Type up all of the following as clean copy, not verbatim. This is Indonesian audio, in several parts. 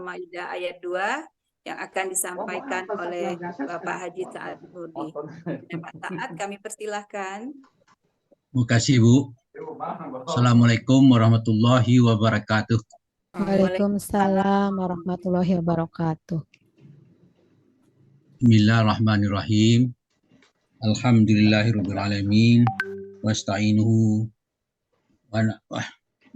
Al-Maidah ayat 2 yang akan disampaikan oleh Bapak Haji Sa'ad Hudi. Pak Taat, kami persilahkan. Terima kasih, Bu. Assalamualaikum warahmatullahi wabarakatuh. Waalaikumsalam warahmatullahi wabarakatuh. Bismillahirrahmanirrahim. Alhamdulillahirrahmanirrahim. Wasta'inuhu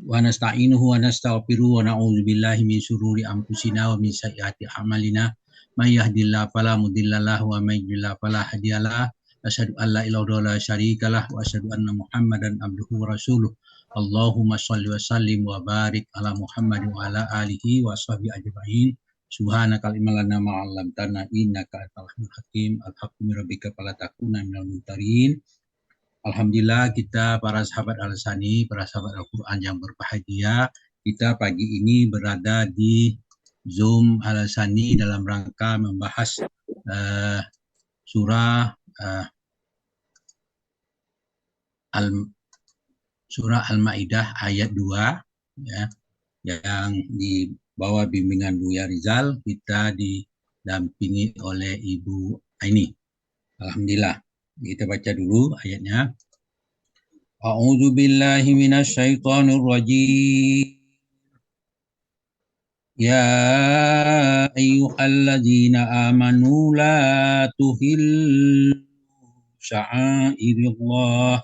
wa nasta'inuhu wa nastaghfiruhu wa na'udzu billahi min syururi anfusina wa min sayyiati a'malina. May yahdihillahu fala mudhillalah wa may yudhlil fala hadiyalah. Asyhadu an la ilaha illallah la syarikalah wa asyhadu anna Muhammadan abduhu wa rasuluh. Allahumma shalli wa sallim wa barik ala Muhammad wa ala alihi wa sahbihi ajma'in. Subhanaka la ilma lana ma 'allamtana innaka antal alimul hakim. Alhamdulillahi rabbika fala takuna minal mumtarin. Alhamdulillah kita para sahabat Al-Sani, para sahabat Al-Quran yang berbahagia, kita pagi ini berada di Zoom Al-Sani dalam rangka membahas surah Al-Maidah ayat 2 ya, yang di bawah bimbingan Buya Rizal, kita didampingi oleh Ibu Aini. Alhamdulillah. Kita baca dulu ayatnya. A'udzu billahi minasy syaithanir rajim. Ya ayyuhalladzina amanu la tuhillu sya'airillah.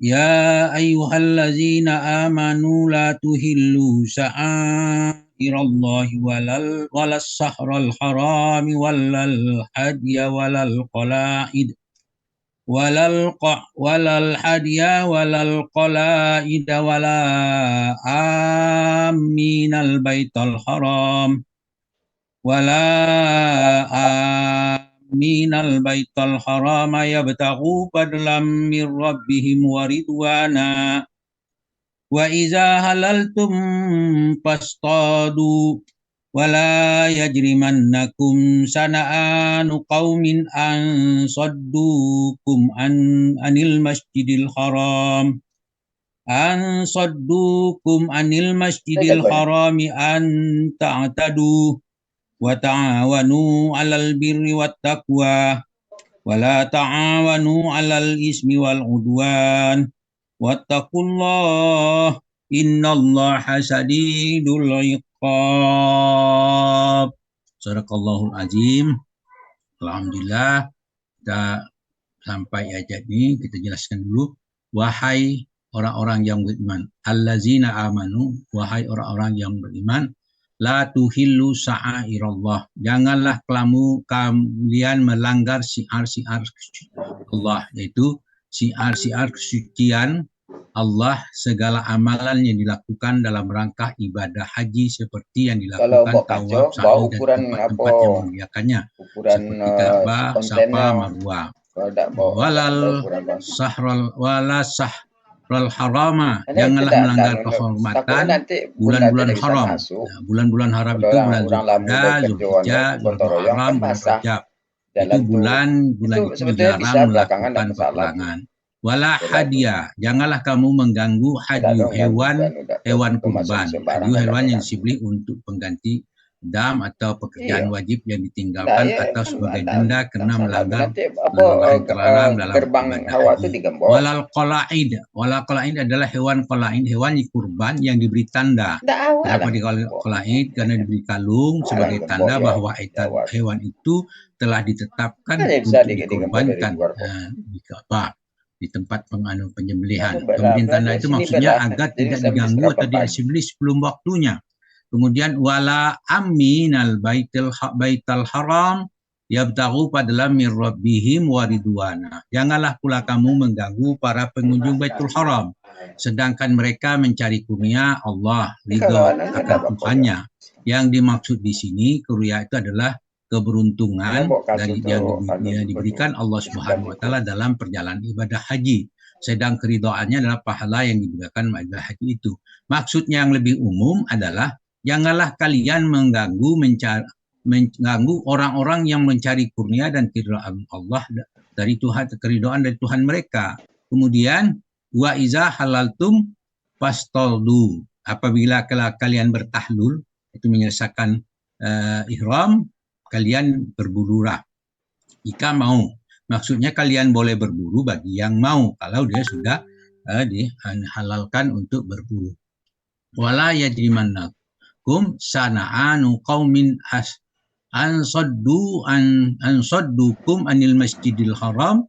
Ya ayyuhalladzina amanu la tuhillu sya'airallahi walas sahral harami walal hadiya walal qalaid walal hadiya walal qalaid wala aminal baital haram wala minal baital harama yabtaghu fadlam min rabbihim wa ridwana wa iza halaltum fastadu wala yajrimannakum sana'anu qaumin an saddukum anil masjidil haram harami an ta'tadu wa ta'awanu 'alal birri wat taqwa wa la ta'awanu 'alal ismi wal 'udwan wattaqullah innallaha syadidul 'iqab. Sadaqallahul azim. Alhamdulillah, kita sampai ayat ini, kita jelaskan dulu. Wahai orang-orang yang beriman, allazina amanu, wahai orang-orang yang beriman, la tuhillu sya'airallah, janganlah kalian melanggar syiar-syiar Allah, yaitu syiar-syiar kesucian Allah, segala amalan yang dilakukan dalam rangka ibadah haji seperti yang dilakukan tawaf, sa'i dan tempat-tempat yang memuliakannya seperti Ka'bah, Safa, Marwah. Wala harama, janganlah melanggar kehormatan bulan-bulan haram. Nah, bulan-bulan haram itu bulan Zulqa'dah, Zulhijjah, Muharram, Rajab. Itu bulan itu dilarang melakukan peperangan. Wala hadiah, janganlah kamu mengganggu hadiu, hewan kurban. Hadiu hewan yang disembelih untuk pengganti dam atau pekerjaan wajib yang ditinggalkan atau sebagai denda karena melanggar larangan terlarang dalam ibadah haji. Walal qalaid adalah hewan qalaid, hewan kurban yang diberi tanda. Kenapa dikatakan qalaid? Karena diberi kalung sebagai tanda bahwa hewan itu telah ditetapkan untuk dikurbankan di Ka'bah, di tempat penyembelihan. Kemudian tanda itu maksudnya agar tidak diganggu atau disembelih sebelum waktunya. Kemudian wala aminal baital haram yabtaghu fadlan min rabbihim wa ridwana. Janganlah pula kamu mengganggu para pengunjung Baitul Haram, sedangkan mereka mencari kurnia Allah, ridho akan Tuhannya. Yang dimaksud di sini kurnia itu adalah keberuntungan dari yang diberikan Allah Subhanahu wa taala dalam perjalanan ibadah haji. Sedang keridhaannya adalah pahala yang diberikan ibadah haji itu. Maksudnya yang lebih umum adalah janganlah kalian mengganggu orang-orang yang mencari kurnia dan keridhaan Allah dari Tuhan, keridhaan dari Tuhan mereka. Kemudian wa iza halaltum fastoldu, apabila kalian bertahlul, itu menyelesaikan ihram, kalian berburulah. Jika mau, maksudnya kalian boleh berburu bagi yang mau kalau dia sudah dihalalkan untuk berburu. Wala yajrimannakum sana'anu qaumin ansaddukum anil masjidil haram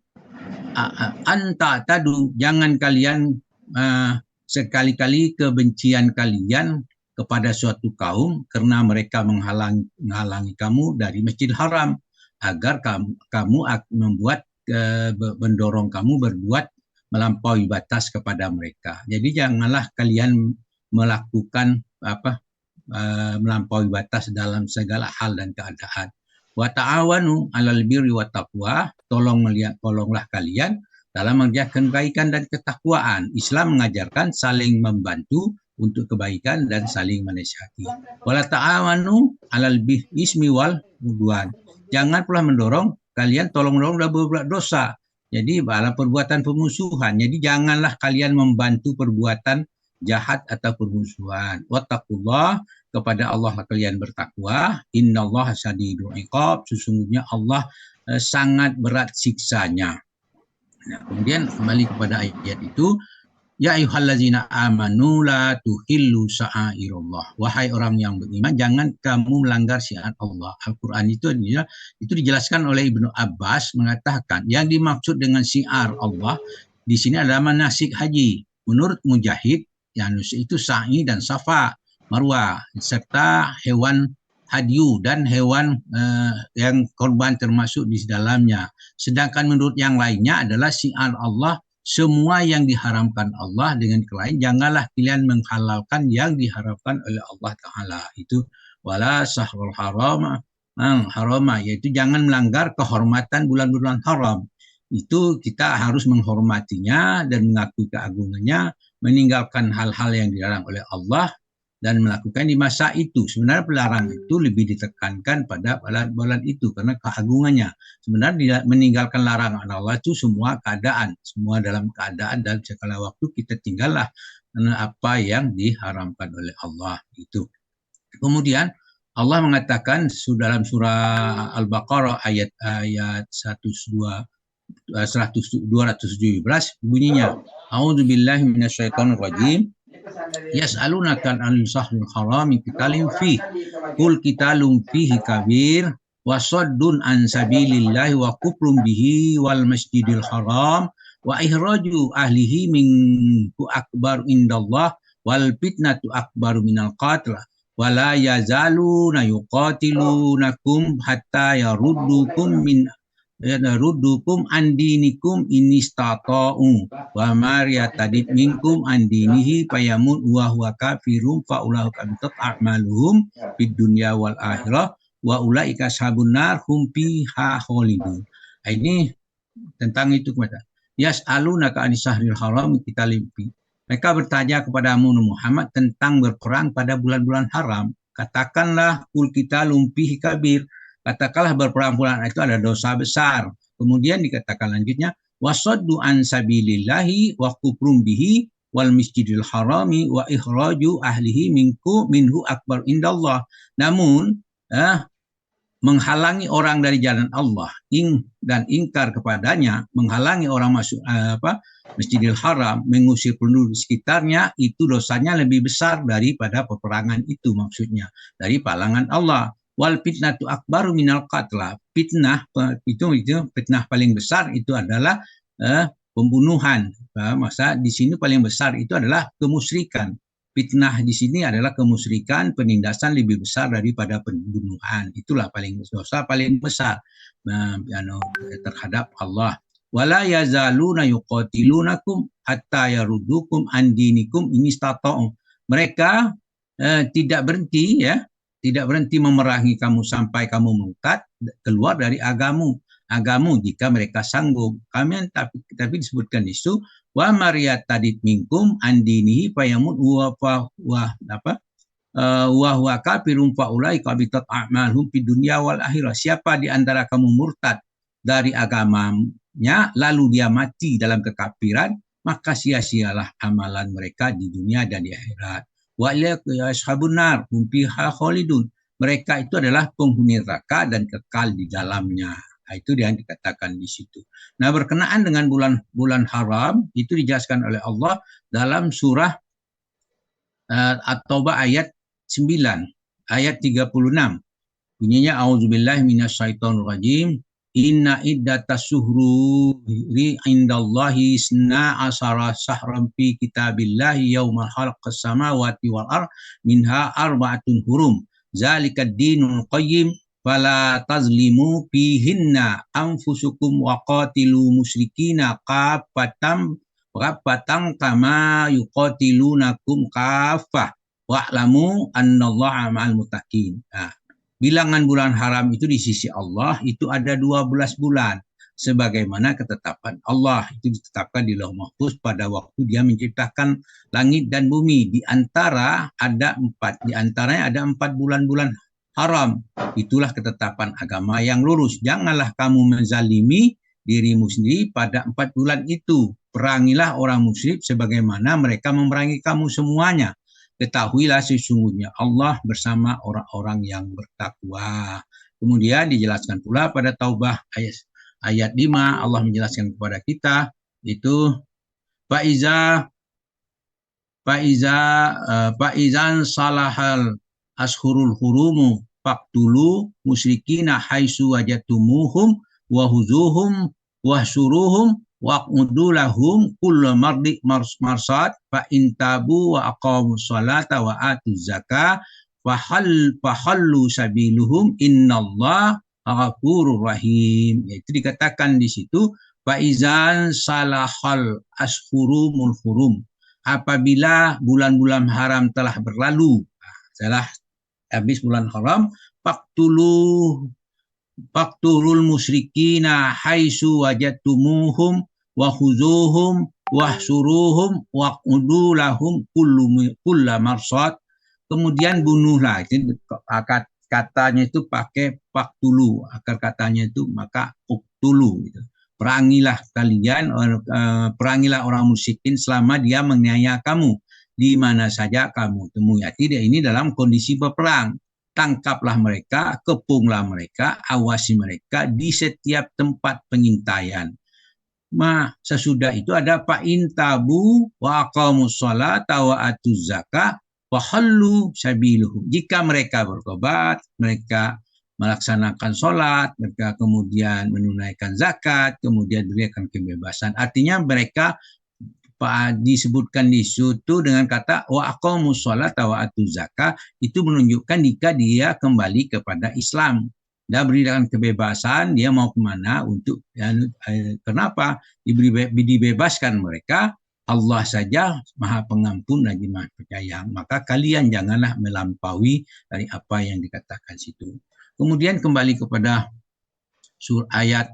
anta tadu, jangan kalian sekali-kali kebencian kalian kepada suatu kaum karena mereka menghalangi kamu dari Masjidil Haram, agar kamu membuat mendorong kamu berbuat melampaui batas kepada mereka. Jadi janganlah kalian melakukan melampaui batas dalam segala hal dan keadaan. Wa ta'awanu 'alal birri wat taqwa, tolonglah kalian dalam mengerjakan kebaikan dan ketakwaan. Islam mengajarkan saling membantu untuk kebaikan dan saling menasihati. Wala ta'awanu 'alal ismi wal udwan. Jangan pula mendorong kalian tolong-menolong dalam berbuat dosa. Jadi dalam perbuatan permusuhan. Jadi janganlah kalian membantu perbuatan jahat atau permusuhan. Wattaqullah, kepada Allah kalian bertakwa. Innallaha syadidul iqab, sesungguhnya Allah sangat berat siksanya. Nah, kemudian kembali kepada ayat itu, ya ayyuhallazina amanu la tuhillu sa'airallah. Wahai orang yang beriman, jangan kamu melanggar syiar Allah. Al-Qur'an itu dijelaskan oleh Ibnu Abbas, mengatakan yang dimaksud dengan syiar Allah di sini adalah manasik haji. Menurut Mujahid, yang itu sa'i dan safa, marwah, serta hewan hadyu dan hewan yang korban termasuk di dalamnya. Sedangkan menurut yang lainnya adalah syiar Allah semua yang diharamkan Allah dengan kelain, janganlah kalian menghalalkan yang diharamkan oleh Allah Ta'ala. Itu wala sahrul harama, yaitu jangan melanggar kehormatan bulan-bulan haram. Itu kita harus menghormatinya dan mengakui keagungannya, meninggalkan hal-hal yang dilarang oleh Allah dan melakukan di masa itu. Sebenarnya pelarangan itu lebih ditekankan pada bulan itu karena keagungannya. Sebenarnya meninggalkan larangan Allah itu semua keadaan, semua dalam keadaan dan segala waktu kita tinggallah apa yang diharamkan oleh Allah itu. Kemudian Allah mengatakan dalam surah Al-Baqarah ayat 217 bunyinya, A'udzubillahi minasyaitonirrajim. Yas'alunaka 'anil shahril harami qitalin fihi qul qitalun fihi kabir wa saddun an sabilillahi wa kufrun bihi wal masjidil haram wa ihraju ahlihi minhu akbar indallah wal fitnatu akbaru minal qatl wa la yazaluna yuqatilunakum hatta yaruddukum andinikum inistata'u wa mariyatadid minkum andinihi payamut wa huwa kafirun fa ulaiika bitat a'maluhum fid dunya wal akhirah wa ulaika ashabun nar hum fiha khalidun. Ini tentang itu kepada yas'alunaka anis syahril haram qitalin fi. Mereka bertanya kepadamu Muhammad tentang berperang pada bulan-bulan haram. Katakanlah kul qitalun fihi kabir. Katakanlah berperang bulan itu ada dosa besar. Kemudian dikatakan lanjutnya, wasaddu an sabilillahi wa kufrum bihi wal masjidil harami wa ikhraju ahlihi minhu akbar indallah. Namun menghalangi orang dari jalan Allah dan ingkar kepadanya, menghalangi orang masuk Masjidil Haram, mengusir penduduk sekitarnya, itu dosanya lebih besar daripada peperangan itu, maksudnya dari palangan Allah. Wal fitnatu akbaru minal qatla. Fitnah itu fitnah paling besar itu adalah pembunuhan. Masa di sini paling besar itu adalah kemusyrikan. Fitnah di sini adalah kemusyrikan, penindasan lebih besar daripada pembunuhan. Itulah dosa paling besar terhadap Allah. Wala yazaluna yuqatilunakum hatta yaruddukum an dinikum inistata'u. Mereka tidak berhenti memerangi kamu sampai kamu murtad, keluar dari agamu jika mereka sanggup. Tapi disebutkan itu wa mariyatadid minkum andinihi payamut wa huwa kafirun fa ulaika bitat a'malhum fid dunya wal akhirah. Siapa di antara kamu murtad dari agamanya lalu dia mati dalam kekafiran, maka sia-sialah amalan mereka di dunia dan di akhirat. wa ilaika ashabun nar hum fiha khalidun. Mereka itu adalah penghuni neraka dan kekal di dalamnya. Nah, itu yang dikatakan di situ. Nah, berkenaan dengan bulan haram itu dijelaskan oleh Allah dalam surah At-Taubah ayat 9, ayat 36. Bunyinya auzubillahi minasyaitonir rajim. Inna iddatas syuhuri indallahi isna asara syahran fi kitabillahi yaumal khalaqas samawati wal ard minha arba'atun hurum. Zalikad dinul qayyim fala tazlimu fihinna anfusukum wa qatilu musyrikina kafatam kama yuqatilunakum kafah wa'lamu annallaha ma'al muttaqin. Nah, bilangan bulan haram itu di sisi Allah itu ada 12 bulan. Sebagaimana ketetapan Allah itu ditetapkan di Lauh Mahfuz pada waktu dia menciptakan langit dan bumi. Di antaranya ada 4 bulan-bulan haram. Itulah ketetapan agama yang lurus. Janganlah kamu menzalimi dirimu sendiri pada 4 bulan itu. Perangilah orang musyrik sebagaimana mereka memerangi kamu semuanya. Ketahuilah sesungguhnya Allah bersama orang-orang yang bertakwa. Kemudian dijelaskan pula pada Taubah ayat 5 Allah menjelaskan kepada kita itu faizan salahal ashurul hurumu faqtulu musyrikina haitsu wajadtumuhum wa huzuhum wahsuruhum waq'udu lahum kullu marsad fa intabu wa aqamus salata wa atuz zakah fahallu sabiluhum innallaha ghafurur rahim. Itu dikatakan di situ faizan salahal ashurumul hurum. Apabila bulan-bulan haram telah berlalu, telah habis bulan haram, Faktulul musyrikina haitsu wajadtumuhum wa khuzuhum wahsuruhum waq'udu lahum kullu marsad. Kemudian bunuhlah. Akar katanya itu pakai faktulu, akar katanya itu maka uktulu gitu. Perangilah kalian, perangilah orang musyrikin selama dia menganiaya kamu di mana saja kamu temui. Tidak, ini dalam kondisi berperang. Tangkaplah mereka, kepunglah mereka, awasi mereka di setiap tempat pengintaian. Sesudah itu ada fa'in tabu wa aqamus sholata wa atuz zakah wa hallu sabiluhum. Jika mereka bertobat, mereka melaksanakan sholat, mereka kemudian menunaikan zakat, kemudian diberikan kebebasan. Artinya mereka disebutkan di situ dengan kata wa aqamus sholata wa atuz zakah, itu menunjukkan jika dia kembali kepada Islam dan berikan kebebasan, dia mau kemana untuk kenapa dibebaskan mereka. Allah saja Maha Pengampun lagi Maha Penyayang. Maka kalian janganlah melampaui dari apa yang dikatakan situ. Kemudian kembali kepada surah ayat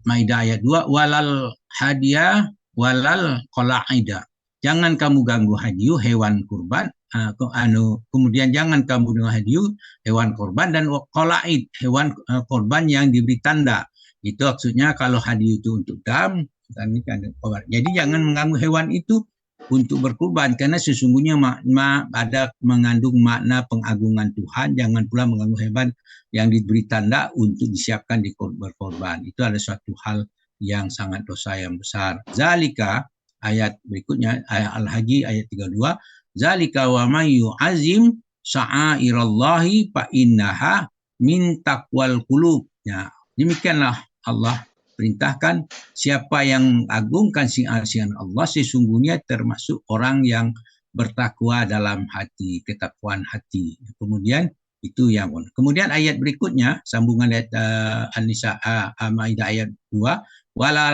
Maidah ayat 2, walal hadiah walal qalaida. Jangan kamu ganggu hadiu hewan kurban, kemudian jangan kamu dengan hadiu hewan kurban dan qalaid hewan kurban yang diberi tanda. Itu maksudnya kalau hadiu itu untuk dam, jadi jangan mengganggu hewan itu untuk berkurban karena sesungguhnya ada mengandung makna pengagungan Tuhan. Jangan pula mengganggu hewan yang diberi tanda untuk disiapkan di berkorban. Itu ada suatu hal yang sangat dosa yang besar. Zalika ayat berikutnya ayat Al-Haji ayat 32, zalika wa may yu'azzim sya'airallahi fa innaha min taqwal qulub. Ya, demikianlah Allah perintahkan siapa yang agungkan syiar-syiar Allah sesungguhnya termasuk orang yang bertakwa dalam hati, ketakwaan hati. Kemudian itu yang kemudian ayat berikutnya sambungan ayat An-Nisa Maidah ayat 2, wala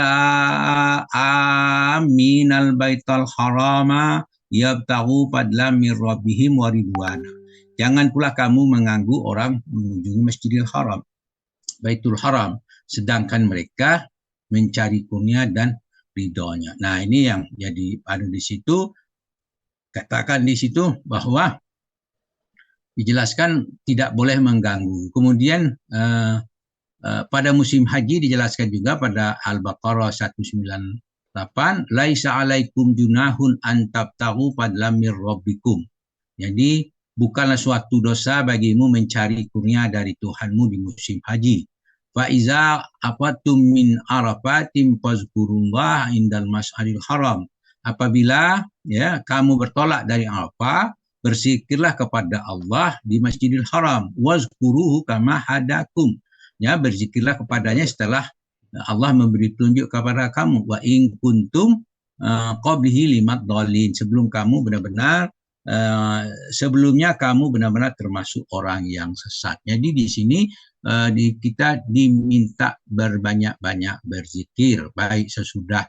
aminal baital harama yabtaghu fadlan min rabbihim wa ridwana. Jangan pula kamu mengganggu orang mengunjungi Masjidil Haram, Baitul Haram, sedangkan mereka mencari kurnia dan ridhonya. Nah, ini yang jadi ada di situ, katakan di situ bahwa dijelaskan tidak boleh mengganggu. Kemudian pada musim haji dijelaskan juga pada Al-Baqarah 194 8. Laisa alaikum junahun an tabtaghu fadlan mir rabbikum. Jadi bukanlah suatu dosa bagimu mencari kurnia dari Tuhanmu di musim haji. Fa iza afatum min arafatin fazkurullah indal mas'aril haram. Apabila ya kamu bertolak dari Arafah, berzikirlah kepada Allah di Masjidil Haram. Wazkuruhu kama hadakum. Ya, berzikirlah kepadanya setelah Allah memberi tunjuk kepada kamu. Wa in kuntum qablihi limat dhalin. Sebelum kamu benar-benar sebelumnya kamu benar-benar termasuk orang yang sesat. Jadi di sini kita diminta berbanyak-banyak berzikir, baik sesudah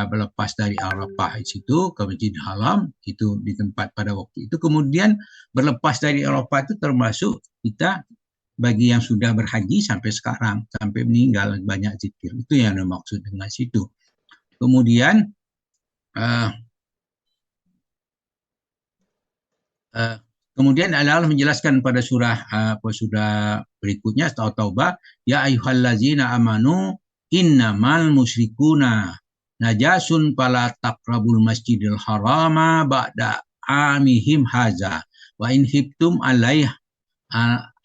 berlepas dari Arafah itu ke Masjidil Haram itu di tempat pada waktu itu, kemudian berlepas dari Arafah itu termasuk kita bagi yang sudah berhaji sampai sekarang sampai meninggal banyak zikir, itu yang dimaksud dengan situ. Kemudian kemudian Allah menjelaskan pada surah berikutnya Taubah, ya ayyuhallazina amanu innamal musyrikuna najasun fala taqrabul masjidil harama ba'da amihim haza wa in hibtum alaih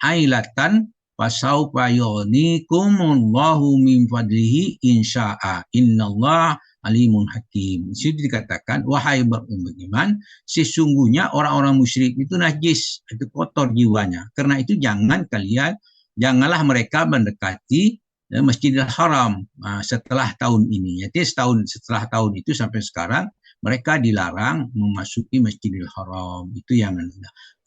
ailatan fasaufa yughnikumullahu min fadlihi insya'a innallaha alimun hakim. Itu dikatakan, wahai beriman, sesungguhnya orang-orang musyrik itu najis, itu kotor jiwanya. Karena itu janganlah mereka mendekati Masjidil Haram setelah tahun ini. Jadi setahun setelah tahun itu sampai sekarang mereka dilarang memasuki Masjidil Haram. Itu yang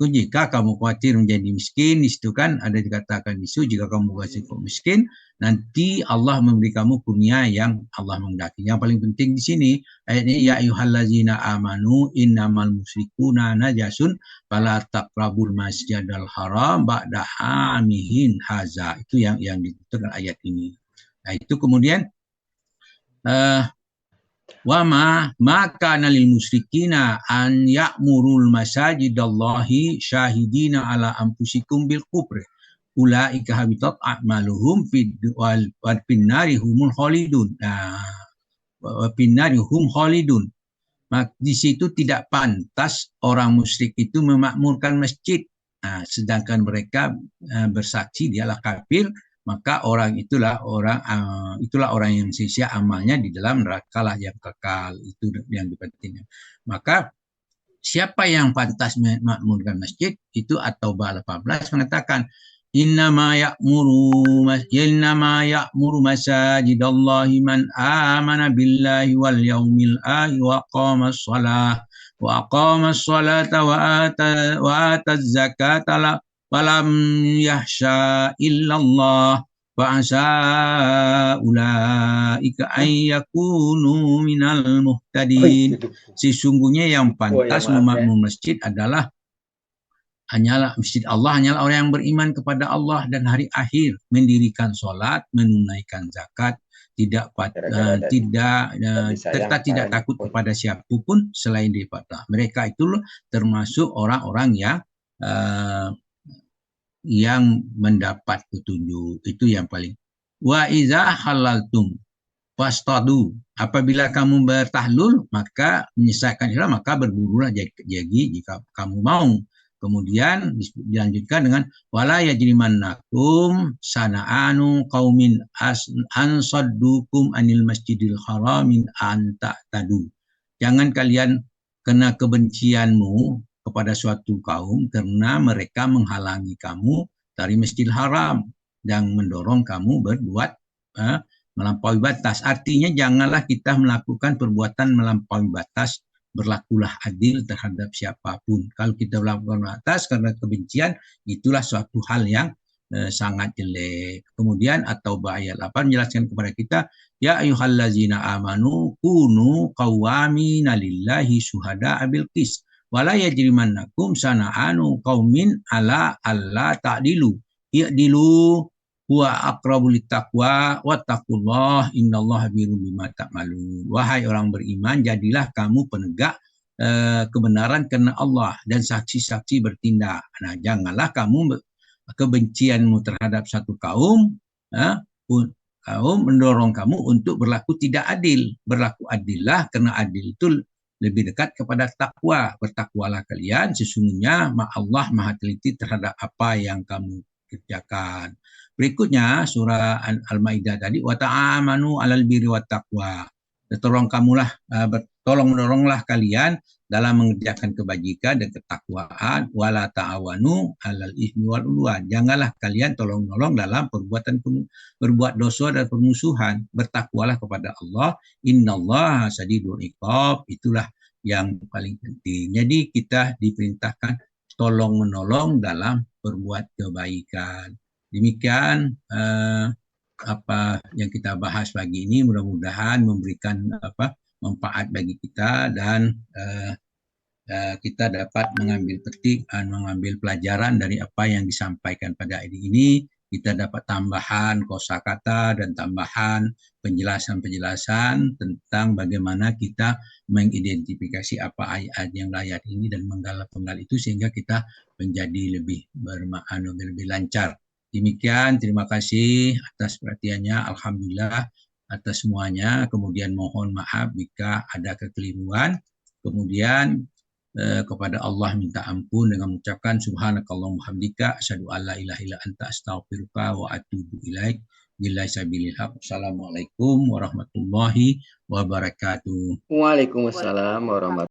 jika kamu khawatir menjadi miskin, di situ kan ada dikatakan di situ, jika kamu khawatir miskin, nanti Allah memberi kamu kurnia yang Allah menghendaki. Yang paling penting di sini ayatnya, ya ayyuhallazina amanu innamal musyrikuna najasun fala taqrabul masjidal haram ba'da amihin haza. Itu yang dituturkan ayat ini. Nah, itu kemudian wa ma kana lil musyrikina an ya'murul masajidallahi syahidina ala anfusikum bil kufri ulaika habitat a'maluhum fid nari humul khalidun. Hum khalidun. Di situ tidak pantas orang musyrik itu memakmurkan masjid. Sedangkan mereka bersaksi dialah kafir, maka itulah orang yang sia-sia amalnya di dalam neraka lah yang kekal. Itu yang dipentingkan. Maka siapa yang pantas memakmurkan masjid itu At-Taubah 18 mengatakan innama ya'muru masajidallahi man amana billahi wal yaumil akhir wa aqamas salata wa ataz zakata walam yahsha illallah fa'asa ulaika ayyakunu minal muhtadin. Sesungguhnya yang pantas memakmur masjid adalah hanyalah masjid Allah, hanyalah orang yang beriman kepada Allah dan hari akhir, mendirikan sholat, menunaikan zakat, serta tidak takut kepada siapapun selain daripada mereka. Itu termasuk orang-orang yang mendapat petunjuk. Itu yang paling. Wa iza halaltum fastadu. Apabila kamu bertahlul maka menyelesaikan ihram, maka berburulah jagi jika kamu mau. Kemudian dilanjutkan dengan wala yajrimannakum sana'anu qaumin ansaddukum anil masjidil haramin anta tadu. Jangan kalian kena kebencianmu kepada suatu kaum karena mereka menghalangi kamu dari Masjidil Haram dan mendorong kamu berbuat melampaui batas. Artinya janganlah kita melakukan perbuatan melampaui batas. Berlakulah adil terhadap siapapun. Kalau kita melakukan batas karena kebencian, itulah suatu hal yang sangat jelek. Kemudian At-Taubah ayat 8 menjelaskan kepada kita, ya ayyuhallazina amanu kunu qawwamina lillahi syuhada'a bil qis wala yajrimannakum sana'anu qaumin ala alla ta'dilu i'dilu huwa aqrabu littaqwa wattaqullah innallaha birum bima ta'malun. Wahai orang beriman, jadilah kamu penegak kebenaran karena Allah dan saksi-saksi bertindak. Nah, janganlah kamu kebencianmu terhadap satu kaum mendorong kamu untuk berlaku tidak adil. Berlaku adillah, karena adil itu lebih dekat kepada takwa. Bertakwalah kalian, sesungguhnya Allah maha teliti terhadap apa yang kamu kerjakan. Berikutnya surah Al-Maidah tadi, wa ta'amanu 'alal birri wat taqwa. Tolong menolonglah kalian dalam mengerjakan kebajikan dan ketakwaan, wala ta'awanu 'alal ismi wal 'udwan. Janganlah kalian tolong-menolong dalam berbuat dosa dan permusuhan. Bertakwalah kepada Allah, innallaha sadidul iqab. Itulah yang paling penting. Jadi kita diperintahkan tolong-menolong dalam berbuat kebaikan. Demikian apa yang kita bahas pagi ini, mudah-mudahan memberikan manfaat bagi kita, dan kita dapat mengambil pelajaran dari apa yang disampaikan pada hari ini. Kita dapat tambahan kosakata dan tambahan penjelasan-penjelasan tentang bagaimana kita mengidentifikasi apa ayat yang layak ini dan menggal itu, sehingga kita menjadi lebih lebih lancar. Demikian, terima kasih atas perhatiannya. Alhamdulillah atas semuanya. Kemudian mohon maaf jika ada kekeliruan. Kemudian kepada Allah minta ampun dengan mengucapkan subhanakallahumma hamdika asyhadu an la ilaha illa anta astaghfiruka wa atubu ilaik. Billahi sabilil haq. Assalamualaikum warahmatullahi wabarakatuh. Waalaikumsalam warahmatullahi